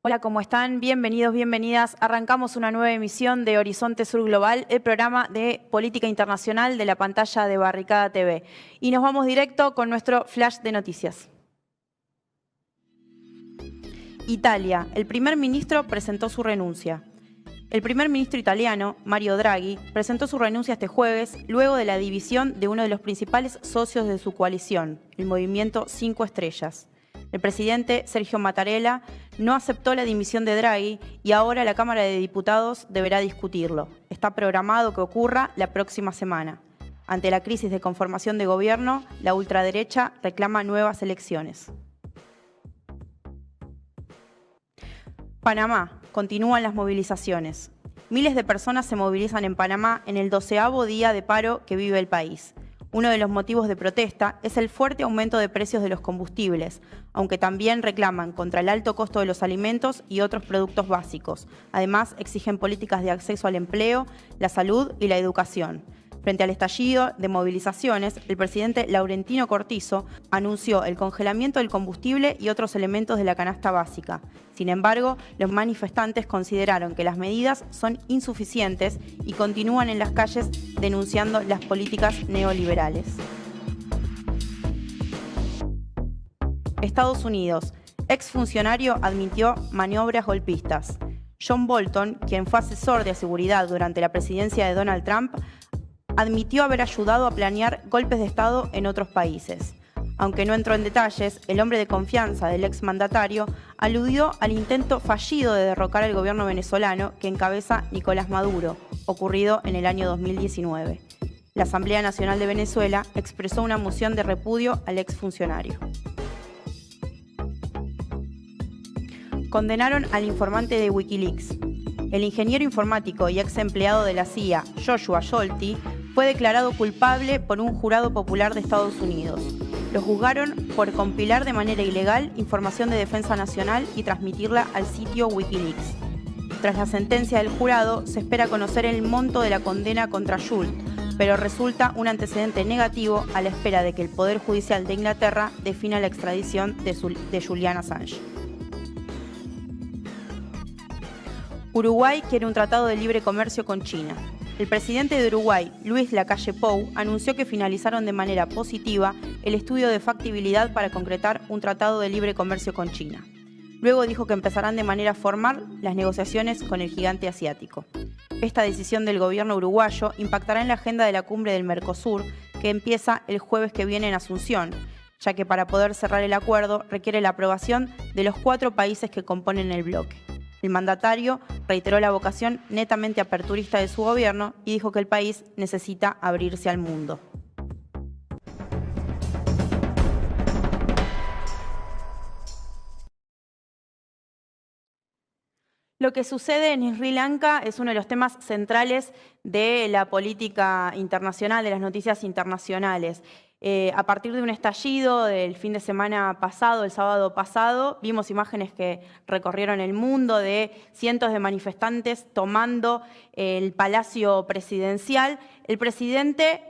Hola, ¿cómo están? Bienvenidos, bienvenidas. Arrancamos una nueva emisión de Horizonte Sur Global, el programa de política internacional de la pantalla de Barricada TV. Y nos vamos directo con nuestro flash de noticias. Italia. El primer ministro presentó su renuncia. El primer ministro italiano, Mario Draghi, presentó su renuncia este jueves luego de la división de uno de los principales socios de su coalición, el movimiento 5 Estrellas. El presidente Sergio Mattarella no aceptó la dimisión de Draghi y ahora la Cámara de Diputados deberá discutirlo. Está programado que ocurra la próxima semana. Ante la crisis de conformación de gobierno, la ultraderecha reclama nuevas elecciones. Panamá. Continúan las movilizaciones. Miles de personas se movilizan en Panamá en el 12º día de paro que vive el país. Uno de los motivos de protesta es el fuerte aumento de precios de los combustibles, aunque también reclaman contra el alto costo de los alimentos y otros productos básicos. Además, exigen políticas de acceso al empleo, la salud y la educación. Frente al estallido de movilizaciones, el presidente Laurentino Cortizo anunció el congelamiento del combustible y otros elementos de la canasta básica. Sin embargo, los manifestantes consideraron que las medidas son insuficientes y continúan en las calles denunciando las políticas neoliberales. Estados Unidos. Exfuncionario admitió maniobras golpistas. John Bolton, quien fue asesor de seguridad durante la presidencia de Donald Trump, admitió haber ayudado a planear golpes de Estado en otros países. Aunque no entró en detalles, el hombre de confianza del exmandatario aludió al intento fallido de derrocar al gobierno venezolano que encabeza Nicolás Maduro, ocurrido en el año 2019. La Asamblea Nacional de Venezuela expresó una moción de repudio al exfuncionario. Condenaron al informante de Wikileaks. El ingeniero informático y ex empleado de la CIA, Joshua Sholti, fue declarado culpable por un jurado popular de Estados Unidos. Lo juzgaron por compilar de manera ilegal información de defensa nacional y transmitirla al sitio Wikileaks. Tras la sentencia del jurado, se espera conocer el monto de la condena contra Schultz, pero resulta un antecedente negativo a la espera de que el Poder Judicial de Inglaterra defina la extradición de Julian Assange. Uruguay quiere un tratado de libre comercio con China. El presidente de Uruguay, Luis Lacalle Pou, anunció que finalizaron de manera positiva el estudio de factibilidad para concretar un tratado de libre comercio con China. Luego dijo que empezarán de manera formal las negociaciones con el gigante asiático. Esta decisión del gobierno uruguayo impactará en la agenda de la cumbre del Mercosur, que empieza el jueves que viene en Asunción, ya que para poder cerrar el acuerdo requiere la aprobación de los 4 países que componen el bloque. El mandatario reiteró la vocación netamente aperturista de su gobierno y dijo que el país necesita abrirse al mundo. Lo que sucede en Sri Lanka es uno de los temas centrales de la política internacional, de las noticias internacionales. A partir de un estallido del fin de semana pasado, el sábado pasado, vimos imágenes que recorrieron el mundo de cientos de manifestantes tomando el Palacio Presidencial. El presidente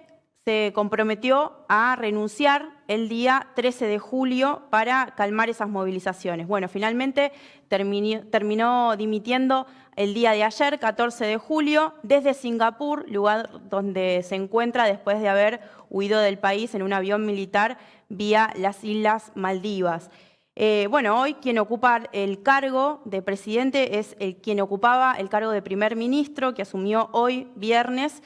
se comprometió a renunciar el día 13 de julio para calmar esas movilizaciones. Bueno, finalmente terminó dimitiendo el día de ayer, 14 de julio, desde Singapur, lugar donde se encuentra después de haber huido del país en un avión militar vía las Islas Maldivas. Hoy quien ocupa el cargo de presidente es quien ocupaba el cargo de primer ministro, que asumió hoy, viernes,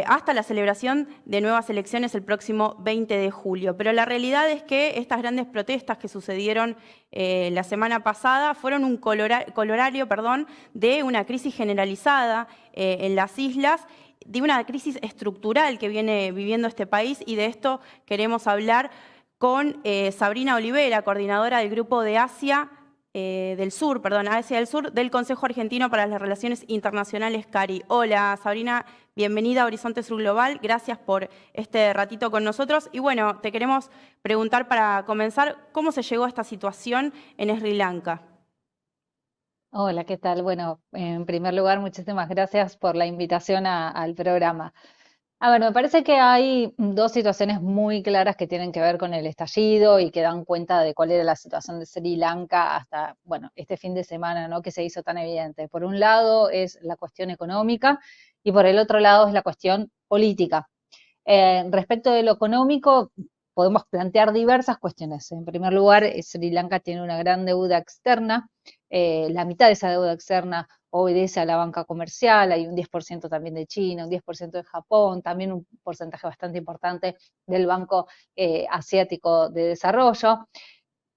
hasta la celebración de nuevas elecciones el próximo 20 de julio. Pero la realidad es que estas grandes protestas que sucedieron la semana pasada fueron un colorario de una crisis generalizada en las islas, de una crisis estructural que viene viviendo este país, y de esto queremos hablar con Sabrina Olivera, coordinadora del Grupo de Asia del Sur del Consejo Argentino para las Relaciones Internacionales, CARI. Hola, Sabrina, bienvenida a Horizonte Sur Global. Gracias por este ratito con nosotros. Y bueno, te queremos preguntar para comenzar, ¿cómo se llegó a esta situación en Sri Lanka? Hola, ¿qué tal? Bueno, en primer lugar, muchísimas gracias por la invitación al programa. A ver, me parece que hay dos situaciones muy claras que tienen que ver con el estallido y que dan cuenta de cuál era la situación de Sri Lanka hasta, bueno, este fin de semana, ¿no? Que se hizo tan evidente. Por un lado es la cuestión económica y por el otro lado es la cuestión política. Respecto de lo económico, podemos plantear diversas cuestiones. En primer lugar, Sri Lanka tiene una gran deuda externa. La mitad de esa deuda externa obedece a la banca comercial, hay un 10% también de China, un 10% de Japón, también un porcentaje bastante importante del Banco Asiático de Desarrollo.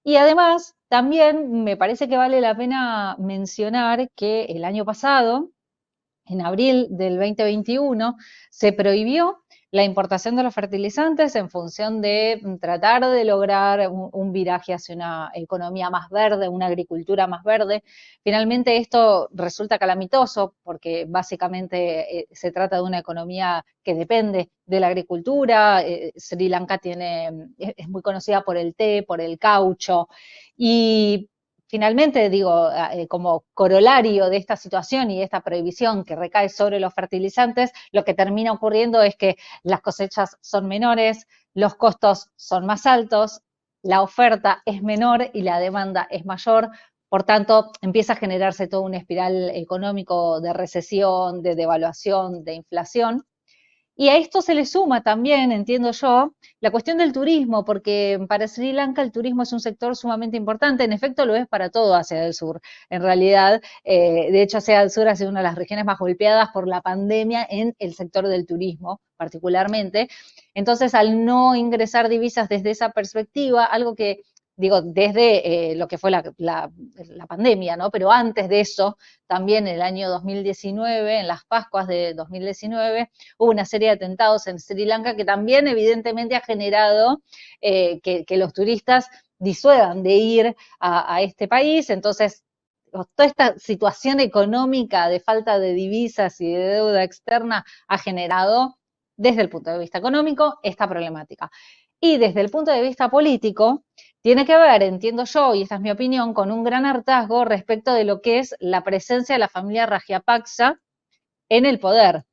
Y además, también me parece que vale la pena mencionar que el año pasado, en abril del 2021, se prohibió la importación de los fertilizantes en función de tratar de lograr un viraje hacia una economía más verde, una agricultura más verde. Finalmente esto resulta calamitoso porque básicamente se trata de una economía que depende de la agricultura. Sri Lanka es muy conocida por el té, por el caucho, y finalmente, digo, como corolario de esta situación y de esta prohibición que recae sobre los fertilizantes, lo que termina ocurriendo es que las cosechas son menores, los costos son más altos, la oferta es menor y la demanda es mayor. Por tanto, empieza a generarse todo un espiral económico de recesión, de devaluación, de inflación. Y a esto se le suma también, entiendo yo, la cuestión del turismo, porque para Sri Lanka el turismo es un sector sumamente importante, en efecto lo es para todo Asia del Sur, en realidad, de hecho Asia del Sur ha sido una de las regiones más golpeadas por la pandemia en el sector del turismo particularmente. Entonces, al no ingresar divisas desde esa perspectiva, algo que digo, desde lo que fue la pandemia, ¿no? Pero antes de eso, también en el año 2019, en las Pascuas de 2019, hubo una serie de atentados en Sri Lanka que también evidentemente ha generado que los turistas disuedan de ir a este país. Entonces, toda esta situación económica de falta de divisas y de deuda externa ha generado, desde el punto de vista económico, esta problemática. Y desde el punto de vista político, tiene que ver, entiendo yo, y esta es mi opinión, con un gran hartazgo respecto de lo que es la presencia de la familia Rajapaksa en el poder.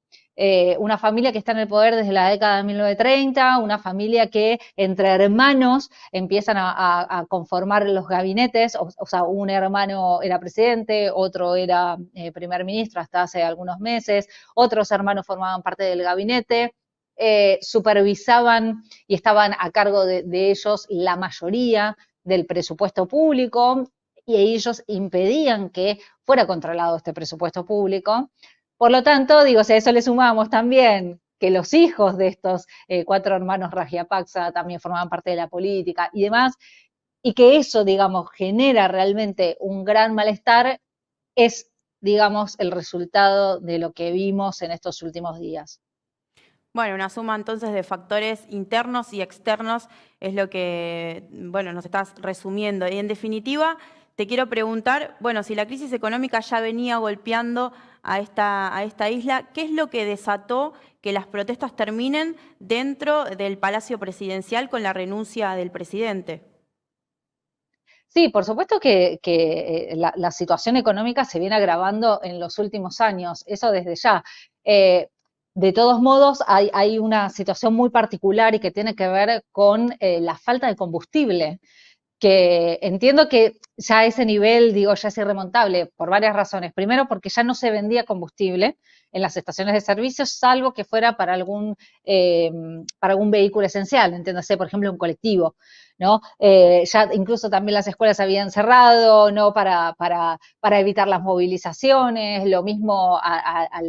Una familia que está en el poder desde la década de 1930, una familia que entre hermanos empiezan a conformar los gabinetes, o sea, un hermano era presidente, otro era primer ministro hasta hace algunos meses, otros hermanos formaban parte del gabinete, supervisaban y estaban a cargo de ellos la mayoría del presupuesto público y ellos impedían que fuera controlado este presupuesto público. Por lo tanto, digo, si a eso le sumamos también que los hijos de estos cuatro hermanos Rajapaksa también formaban parte de la política y demás, y que eso, digamos, genera realmente un gran malestar, es, digamos, el resultado de lo que vimos en estos últimos días. Bueno, una suma entonces de factores internos y externos es lo que, bueno, nos estás resumiendo. Y en definitiva, te quiero preguntar, bueno, si la crisis económica ya venía golpeando a esta isla, ¿qué es lo que desató que las protestas terminen dentro del Palacio Presidencial con la renuncia del presidente? Sí, por supuesto que la situación económica se viene agravando en los últimos años, eso desde ya. Eh, de todos modos, hay una situación muy particular y que tiene que ver con la falta de combustible, que entiendo que ya a ese nivel, digo, ya es irremontable por varias razones. Primero, porque ya no se vendía combustible en las estaciones de servicio, salvo que fuera para algún vehículo esencial, entiéndase, por ejemplo, un colectivo, ¿no? Ya incluso también las escuelas habían cerrado, ¿no? Para evitar las movilizaciones, lo mismo a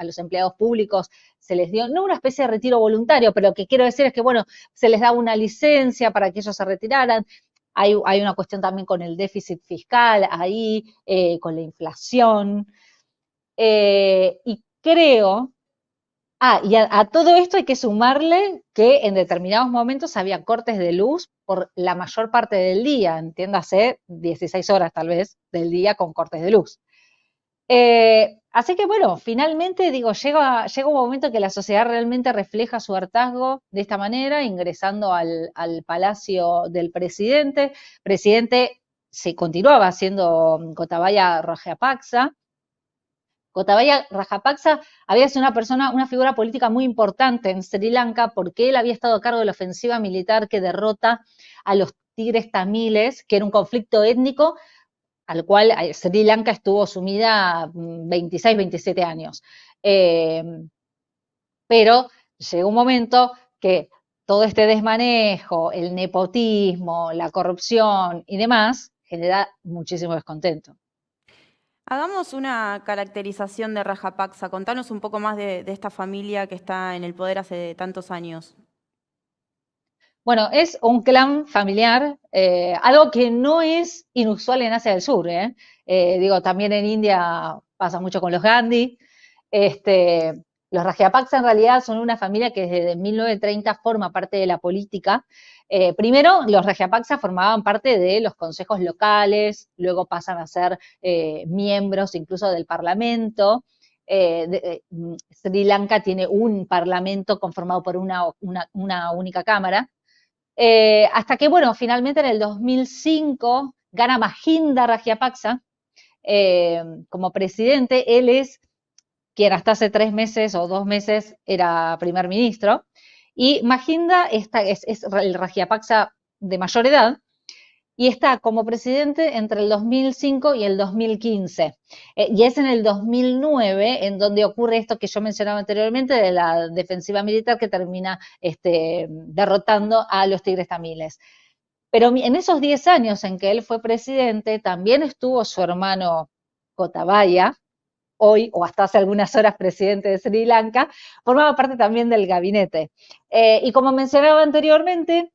los empleados públicos se les dio, no una especie de retiro voluntario, pero lo que quiero decir es que, bueno, se les daba una licencia para que ellos se retiraran. Hay una cuestión también con el déficit fiscal ahí, con la inflación. Y creo, y a todo esto hay que sumarle que en determinados momentos había cortes de luz por la mayor parte del día, entiéndase, 16 horas tal vez del día con cortes de luz. Así que bueno, finalmente digo, llega un momento que la sociedad realmente refleja su hartazgo de esta manera, ingresando al palacio del presidente. Presidente se continuaba siendo Gotabaya Rajapaksa, Gotabaya Rajapaksa había sido una figura política muy importante en Sri Lanka porque él había estado a cargo de la ofensiva militar que derrota a los tigres tamiles, que era un conflicto étnico al cual Sri Lanka estuvo sumida 26, 27 años. Pero llegó un momento que todo este desmanejo, el nepotismo, la corrupción y demás, genera muchísimo descontento. Hagamos una caracterización de Rajapaksa. Contanos un poco más de esta familia que está en el poder hace tantos años. Bueno, es un clan familiar, algo que no es inusual en Asia del Sur. Digo, también en India pasa mucho con los Gandhi. Los Rajapaksa en realidad son una familia que desde 1930 forma parte de la política. Primero, los Rajapaksa formaban parte de los consejos locales, luego pasan a ser miembros incluso del parlamento. Sri Lanka tiene un parlamento conformado por una única cámara. Hasta que, bueno, finalmente en el 2005 gana Mahinda Rajapaksa como presidente. Él es quien hasta hace 3 meses o 2 meses era primer ministro. Y Mahinda es el Rajapaksa de mayor edad y está como presidente entre el 2005 y el 2015. Y es en el 2009 en donde ocurre esto que yo mencionaba anteriormente de la defensiva militar que termina derrotando a los tigres tamiles. Pero en esos 10 años en que él fue presidente, también estuvo su hermano Gotabaya, hoy o hasta hace algunas horas presidente de Sri Lanka, formaba parte también del gabinete. Y como mencionaba anteriormente,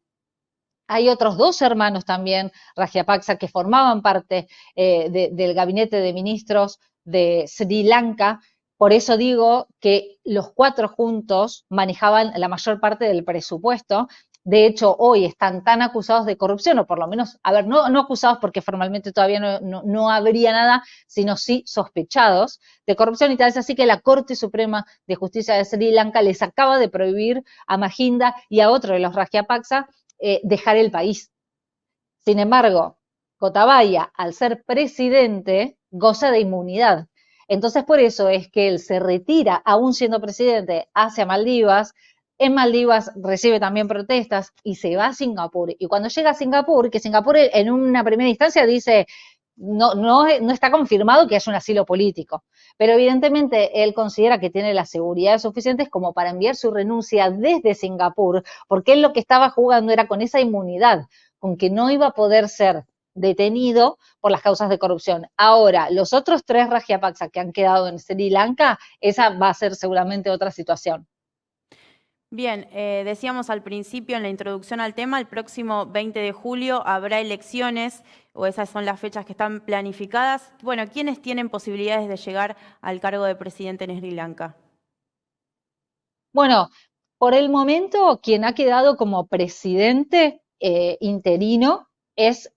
hay otros 2 hermanos también, Rajapaksa, que formaban parte del gabinete de ministros de Sri Lanka. Por eso digo que los 4 juntos manejaban la mayor parte del presupuesto. De hecho, hoy están tan acusados de corrupción, o por lo menos, a ver, no acusados porque formalmente todavía no habría nada, sino sí sospechados de corrupción, y tal es así que la Corte Suprema de Justicia de Sri Lanka les acaba de prohibir a Mahinda y a otro de los Rajapaksa dejar el país. Sin embargo, Gotabaya, al ser presidente, goza de inmunidad. Entonces, por eso es que él se retira, aún siendo presidente, hacia Maldivas. En Maldivas recibe también protestas y se va a Singapur. Y cuando llega a Singapur, que Singapur en una primera instancia dice, no está confirmado que haya un asilo político, pero evidentemente él considera que tiene las seguridades suficientes como para enviar su renuncia desde Singapur, porque él lo que estaba jugando era con esa inmunidad, con que no iba a poder ser detenido por las causas de corrupción. Ahora, los otros 3 Rajapaksa que han quedado en Sri Lanka, esa va a ser seguramente otra situación. Bien, decíamos al principio en la introducción al tema, el próximo 20 de julio habrá elecciones, o esas son las fechas que están planificadas. Bueno, ¿quiénes tienen posibilidades de llegar al cargo de presidente en Sri Lanka? Bueno, por el momento, quien ha quedado como presidente interino es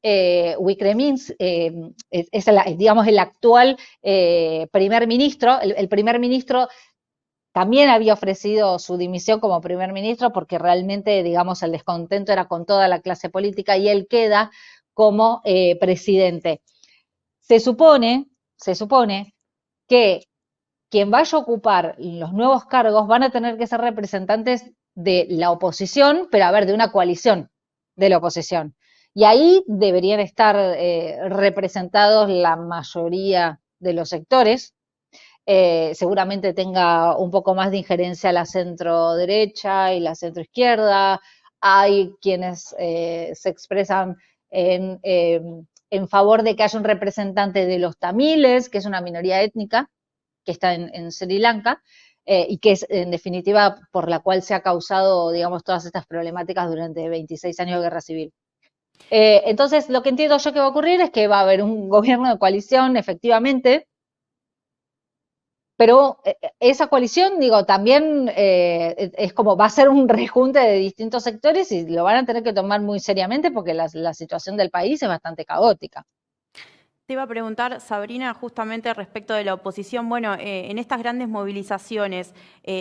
Wickremesinghe, es digamos el actual primer ministro. El primer ministro también había ofrecido su dimisión como primer ministro porque realmente, digamos, el descontento era con toda la clase política y él queda como presidente. Se supone que quien vaya a ocupar los nuevos cargos van a tener que ser representantes de la oposición, pero a ver, de una coalición de la oposición. Y ahí deberían estar representados la mayoría de los sectores. Seguramente tenga un poco más de injerencia la centro derecha y la centro izquierda. Hay quienes se expresan en favor de que haya un representante de los tamiles, que es una minoría étnica que está en Sri Lanka, y que es en definitiva por la cual se ha causado, digamos, todas estas problemáticas durante 26 años de guerra civil. Entonces, lo que entiendo yo que va a ocurrir es que va a haber un gobierno de coalición, efectivamente, pero esa coalición, digo, también es como va a ser un rejunte de distintos sectores y lo van a tener que tomar muy seriamente porque la situación del país es bastante caótica. Te iba a preguntar, Sabrina, justamente respecto de la oposición. Bueno, en estas grandes movilizaciones,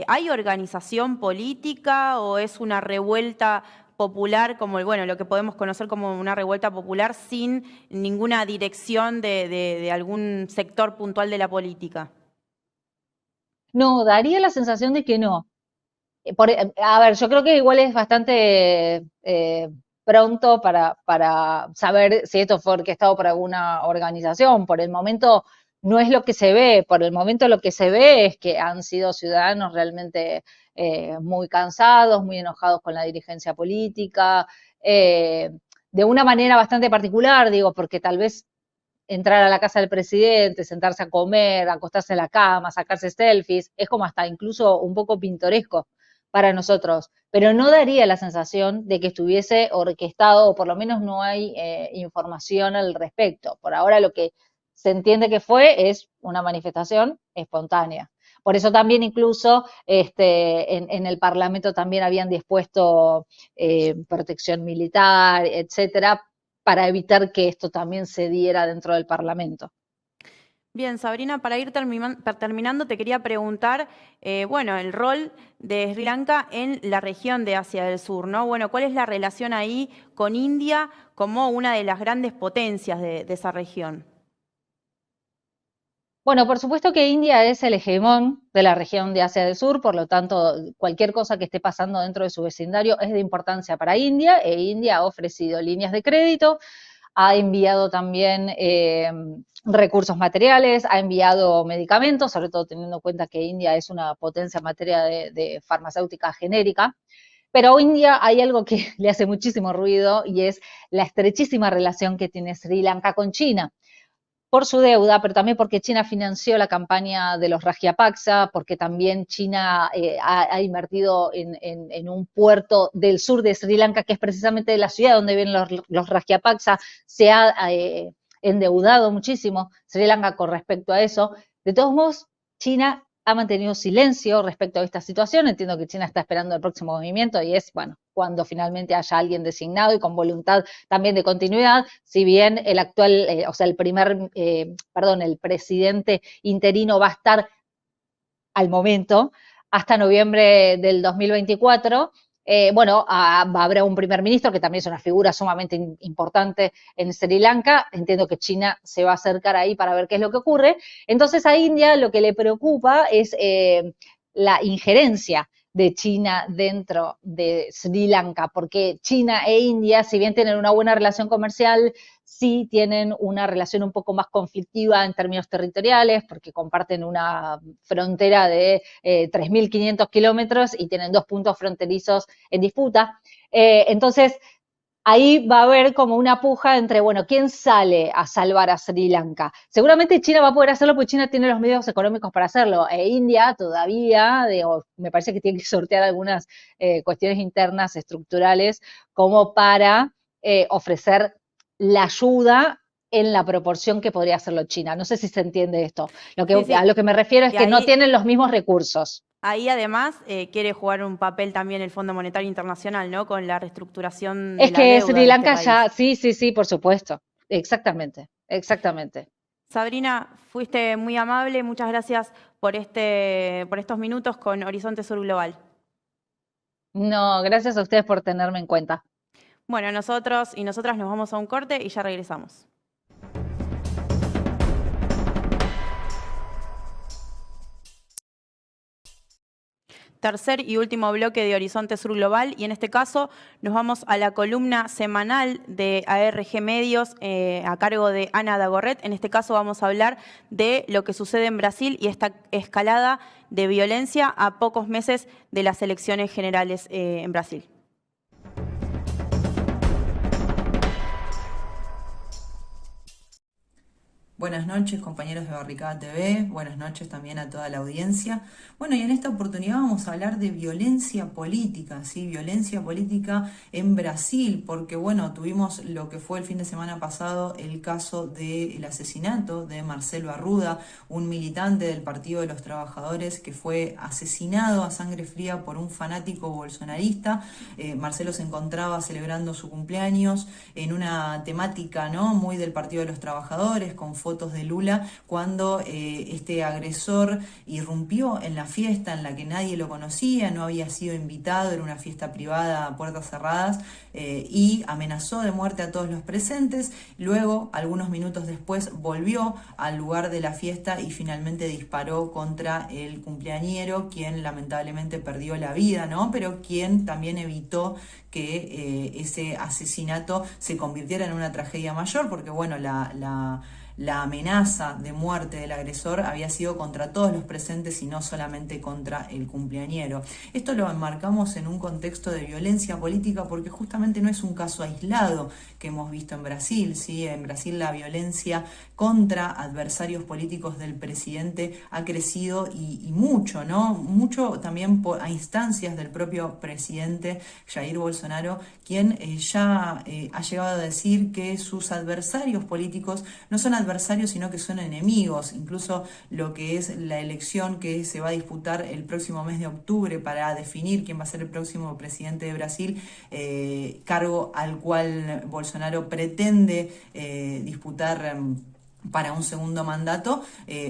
¿hay organización política o es una revuelta popular, como bueno, lo que podemos conocer como una revuelta popular sin ninguna dirección de algún sector puntual de la política? No, daría la sensación de que no. A ver, yo creo que igual es bastante pronto para saber si esto fue orquestado por alguna organización. Por el momento no es lo que se ve, por el momento lo que se ve es que han sido ciudadanos realmente muy cansados, muy enojados con la dirigencia política, eh, de una manera bastante particular, digo, porque tal vez entrar a la casa del presidente, sentarse a comer, acostarse en la cama, sacarse selfies, es como hasta incluso un poco pintoresco para nosotros, pero no daría la sensación de que estuviese orquestado, o por lo menos no hay información al respecto. Por ahora lo que se entiende que fue es una manifestación espontánea. Por eso también incluso en el Parlamento también habían dispuesto protección militar, etcétera, para evitar que esto también se diera dentro del Parlamento. Bien, Sabrina, para ir terminando, te quería preguntar, bueno, el rol de Sri Lanka en la región de Asia del Sur, ¿no? Bueno, ¿cuál es la relación ahí con India como una de las grandes potencias de esa región? Bueno, por supuesto que India es el hegemón de la región de Asia del Sur, por lo tanto, cualquier cosa que esté pasando dentro de su vecindario es de importancia para India, e India ha ofrecido líneas de crédito, ha enviado también recursos materiales, ha enviado medicamentos, sobre todo teniendo en cuenta que India es una potencia en materia de farmacéutica genérica. Pero hoy en día hay algo que le hace muchísimo ruido y es la estrechísima relación que tiene Sri Lanka con China por su deuda, pero también porque China financió la campaña de los Rajapaksa, porque también China ha invertido en un puerto del sur de Sri Lanka, que es precisamente la ciudad donde viven los Rajapaksa, se ha endeudado muchísimo Sri Lanka con respecto a eso. De todos modos, China ha mantenido silencio respecto a esta situación. Entiendo que China está esperando el próximo movimiento y es, bueno, cuando finalmente haya alguien designado y con voluntad también de continuidad, si bien el actual, o sea, el presidente interino va a estar al momento hasta noviembre del 2024. Bueno, habrá un primer ministro que también es una figura sumamente importante en Sri Lanka. Entiendo que China se va a acercar ahí para ver qué es lo que ocurre. Entonces a India lo que le preocupa es la injerencia de China dentro de Sri Lanka, porque China e India, si bien tienen una buena relación comercial, sí tienen una relación un poco más conflictiva en términos territoriales, porque comparten una frontera de 3.500 kilómetros y tienen 2 puntos fronterizos en disputa. Entonces, ahí va a haber como una puja entre, bueno, ¿quién sale a salvar a Sri Lanka? Seguramente China va a poder hacerlo porque China tiene los medios económicos para hacerlo, e India todavía, digo, me parece que tiene que sortear algunas cuestiones internas estructurales como para ofrecer la ayuda en la proporción que podría hacerlo China. No sé si se entiende esto. Sí, sí. A lo que me refiero es Y que no tienen los mismos recursos. ahí además quiere jugar un papel también el Fondo Monetario Internacional, ¿no? Con la reestructuración de Es la que deuda Sri de este Lanka país. ya, sí, sí, sí, por supuesto. Exactamente, exactamente. Sabrina, fuiste muy amable, muchas gracias por estos minutos con Horizonte Sur Global. No, gracias a ustedes por tenerme en cuenta. Bueno, nosotros y nosotras nos vamos a un corte y ya regresamos. Tercer y último bloque de Horizonte Sur Global, y en este caso nos vamos a la columna semanal de ARG Medios a cargo de Ana Dagorret. En este caso vamos a hablar de lo que sucede en Brasil y esta escalada de violencia a pocos meses de las elecciones generales en Brasil. Buenas noches, compañeros de Barricada TV, buenas noches también a toda la audiencia. Bueno, y en esta oportunidad vamos a hablar de violencia política, ¿sí? Violencia política en Brasil, porque bueno, tuvimos lo que fue el fin de semana pasado, el caso del asesinato de Marcelo Arruda, un militante del Partido de los Trabajadores que fue asesinado a sangre fría por un fanático bolsonarista. Marcelo se encontraba celebrando su cumpleaños en una temática, ¿no?, muy del Partido de los Trabajadores, con fotos fotos de Lula cuando este agresor irrumpió en la fiesta en la que nadie lo conocía, no había sido invitado, era una fiesta privada a puertas cerradas, y amenazó de muerte a todos los presentes. Luego, algunos minutos después, volvió al lugar de la fiesta y finalmente disparó contra el cumpleañero, quien lamentablemente perdió la vida, ¿no? Pero quien también evitó que ese asesinato se convirtiera en una tragedia mayor, porque bueno, la amenaza de muerte del agresor había sido contra todos los presentes y no solamente contra el cumpleañero. Esto lo enmarcamos en un contexto de violencia política porque justamente no es un caso aislado que hemos visto en Brasil, ¿sí? En Brasil la violencia contra adversarios políticos del presidente ha crecido y mucho, ¿no? Mucho también a instancias del propio presidente Jair Bolsonaro, quien ya ha llegado a decir que sus adversarios políticos no son adversarios, sino que son enemigos. Incluso lo que es la elección que se va a disputar el próximo mes de octubre para definir quién va a ser el próximo presidente de Brasil, cargo al cual Bolsonaro pretende disputar para un segundo mandato.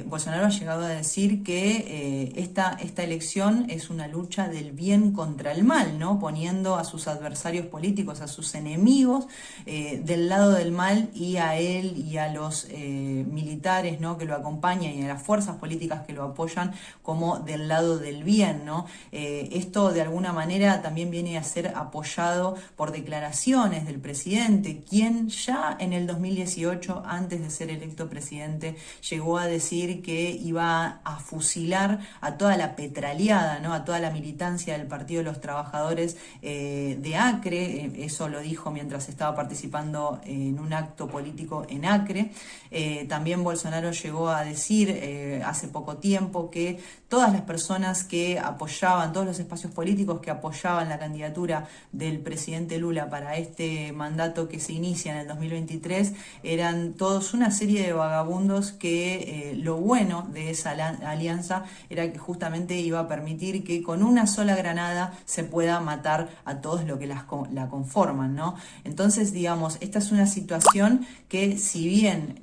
Bolsonaro ha llegado a decir que esta elección es una lucha del bien contra el mal, ¿no? Poniendo a sus adversarios políticos, a sus enemigos, del lado del mal, y a él y a los militares, ¿no?, que lo acompañan, y a las fuerzas políticas que lo apoyan como del lado del bien, ¿no? Esto de alguna manera también viene a ser apoyado por declaraciones del presidente, quien ya en el 2018, antes de ser electo presidente, llegó a decir que iba a fusilar a toda la petraleada, ¿no?, a toda la militancia del Partido de los Trabajadores de Acre. Eso lo dijo mientras estaba participando en un acto político en Acre. También Bolsonaro llegó a decir hace poco tiempo que todas las personas que apoyaban, todos los espacios políticos que apoyaban la candidatura del presidente Lula para este mandato que se inicia en el 2023, eran todos una serie de vagabundos que lo bueno de esa alianza era que justamente iba a permitir que con una sola granada se pueda matar a todos los que la conforman, ¿no? Entonces, digamos, esta es una situación que, si bien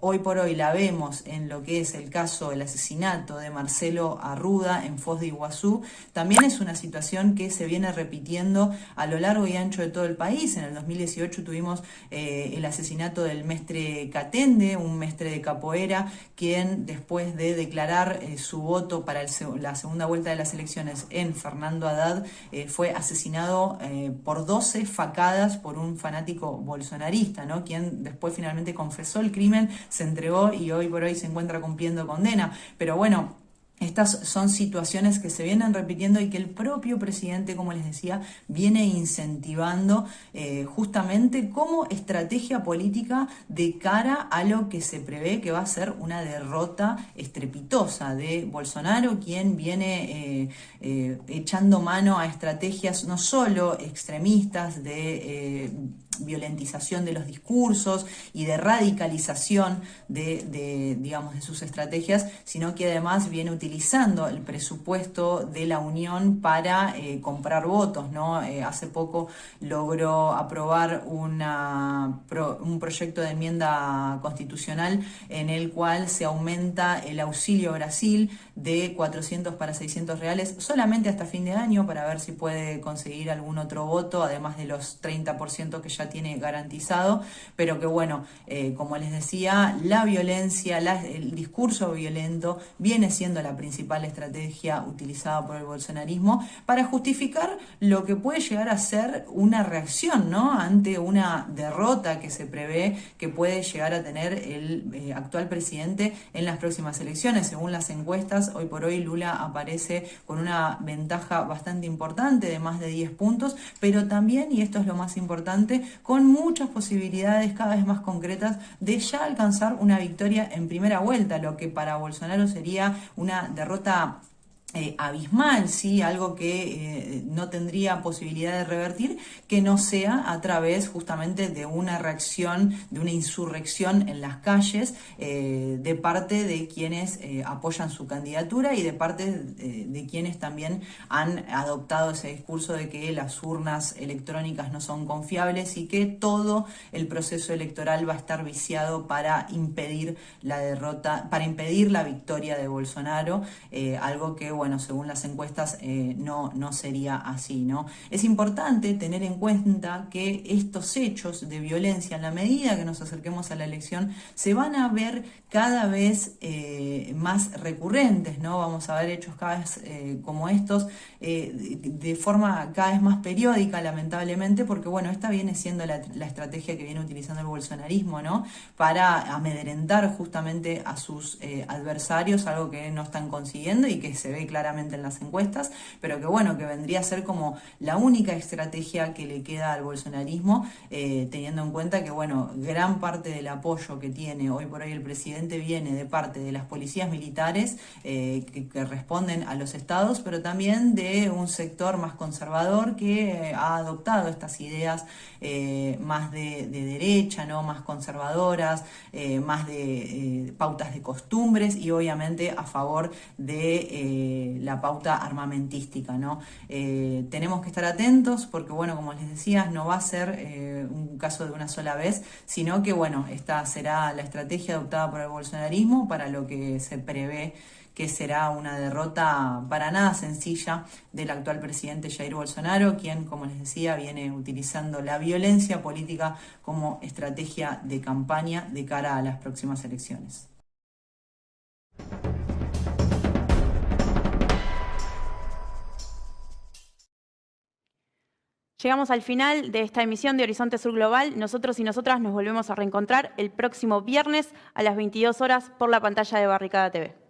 hoy por hoy la vemos en lo que es el caso del asesinato de Marcelo Arruda en Foz de Iguazú, también es una situación que se viene repitiendo a lo largo y ancho de todo el país. En el 2018 tuvimos el asesinato del mestre Catende, un mestre de capoeira, quien después de declarar su voto para la segunda vuelta de las elecciones en Fernando Haddad, fue asesinado por 12 facadas por un fanático bolsonarista, ¿no?, quien después finalmente confesó el crimen, se entregó y hoy por hoy se encuentra cumpliendo condena. Pero bueno, estas son situaciones que se vienen repitiendo y que el propio presidente, como les decía, viene incentivando justamente como estrategia política de cara a lo que se prevé que va a ser una derrota estrepitosa de Bolsonaro, quien viene echando mano a estrategias no solo extremistas de violentización de los discursos y de radicalización digamos, de sus estrategias, sino que además viene utilizando el presupuesto de la Unión para comprar votos, ¿no? Hace poco logró aprobar un proyecto de enmienda constitucional en el cual se aumenta el auxilio Brasil de 400 para 600 reales solamente hasta fin de año, para ver si puede conseguir algún otro voto, además de los 30% que ya tiene garantizado. Pero que bueno, como les decía, la violencia, el discurso violento viene siendo la principal estrategia utilizada por el bolsonarismo para justificar lo que puede llegar a ser una reacción, ¿no?, ante una derrota que se prevé que puede llegar a tener el actual presidente en las próximas elecciones. Según las encuestas, hoy por hoy Lula aparece con una ventaja bastante importante de más de 10 puntos, pero también, y esto es lo más importante, con muchas posibilidades cada vez más concretas de ya alcanzar una victoria en primera vuelta, lo que para Bolsonaro sería una derrota abismal, ¿sí? Algo que no tendría posibilidad de revertir, que no sea a través justamente de una reacción, de una insurrección en las calles de parte de quienes apoyan su candidatura y de parte de quienes también han adoptado ese discurso de que las urnas electrónicas no son confiables y que todo el proceso electoral va a estar viciado para impedir la derrota, para impedir la victoria de Bolsonaro, algo que, bueno, según las encuestas no sería así, ¿no? Es importante tener en cuenta que estos hechos de violencia, en la medida que nos acerquemos a la elección, se van a ver cada vez más recurrentes, ¿no? Vamos a ver hechos cada vez como estos de forma cada vez más periódica, lamentablemente, porque, bueno, esta viene siendo la estrategia que viene utilizando el bolsonarismo, ¿no? Para amedrentar justamente a sus adversarios, algo que no están consiguiendo y que se ve claramente en las encuestas, pero que, bueno, que vendría a ser como la única estrategia que le queda al bolsonarismo, teniendo en cuenta que, bueno, gran parte del apoyo que tiene hoy por hoy el presidente viene de parte de las policías militares que responden a los estados, pero también de un sector más conservador que ha adoptado estas ideas más de derecha, ¿no? Más conservadoras, más de pautas de costumbres y obviamente a favor de la pauta armamentística, ¿no? Tenemos que estar atentos porque, bueno, como les decía, no va a ser un caso de una sola vez, sino que, bueno, esta será la estrategia adoptada por el bolsonarismo para lo que se prevé que será una derrota para nada sencilla del actual presidente Jair Bolsonaro, quien, como les decía, viene utilizando la violencia política como estrategia de campaña de cara a las próximas elecciones. Llegamos al final de esta emisión de Horizonte Sur Global. Nosotros y nosotras nos volvemos a reencontrar el próximo viernes a las 22 horas por la pantalla de Barricada TV.